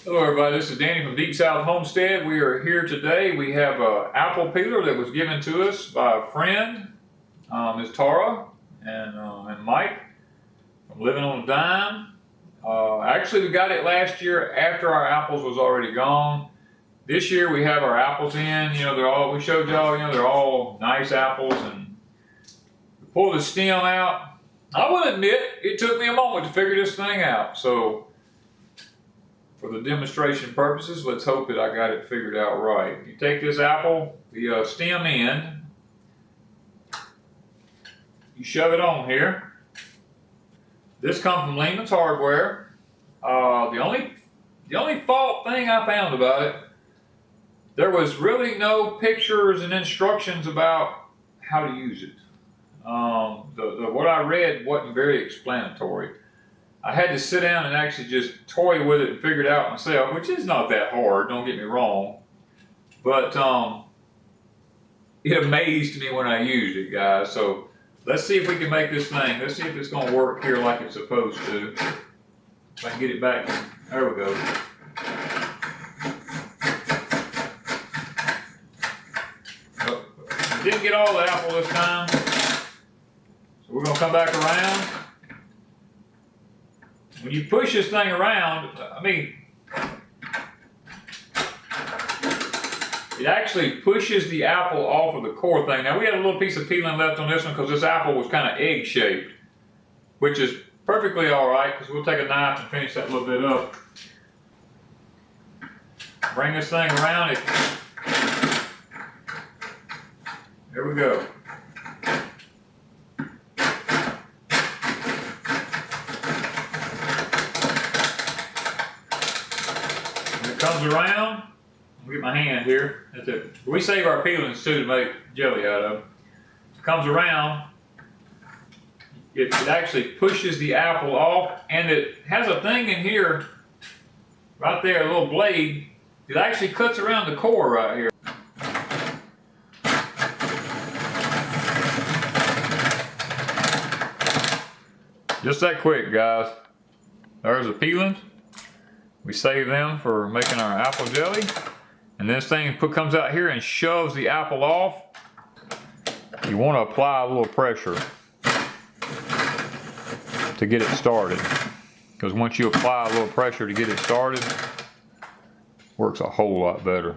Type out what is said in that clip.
Hello everybody, this is Danny from Deep South Homestead. We are here today. We have an apple peeler that was given to us by a friend, Ms. Tara and Mike from Living on a Dime. Actually, we got it last year after our apples was already gone. This year we have our apples in. You know, they're all, we showed y'all, you know, they're all nice apples, and we pull the stem out. I will admit, it took me a moment to figure this thing out. So for the demonstration purposes, let's hope that I got it figured out right. You take this apple, the stem end, you shove it on here. This comes from Lehman's Hardware. The only fault thing I found about it, there was really no pictures and instructions about how to use it. What I read wasn't very explanatory. I had to sit down and actually just toy with it and figure it out myself, which is not that hard, don't get me wrong. But it amazed me when I used it, guys. So let's see if we can make this thing. Let's see if it's going to work here like it's supposed to. If I can get it back. There we go. Oh, didn't get all the apple this time. So we're going to come back around. When you push this thing around, I mean, it actually pushes the apple off of the core thing. Now we had a little piece of peeling left on this one because this apple was kind of egg-shaped, which is perfectly all right because we'll take a knife and finish that little bit up. Bring this thing around. There we go. Comes around, I'll get my hand here. That's it. We save our peelings too to make jelly out of. It comes around, it actually pushes the apple off, and it has a thing in here, right there, a little blade. It actually cuts around the core right here. Just that quick, guys. There's the peelings. We save them for making our apple jelly. And this thing comes out here and shoves the apple off. You want to apply a little pressure to get it started. Because once you apply a little pressure to get it started, it works a whole lot better.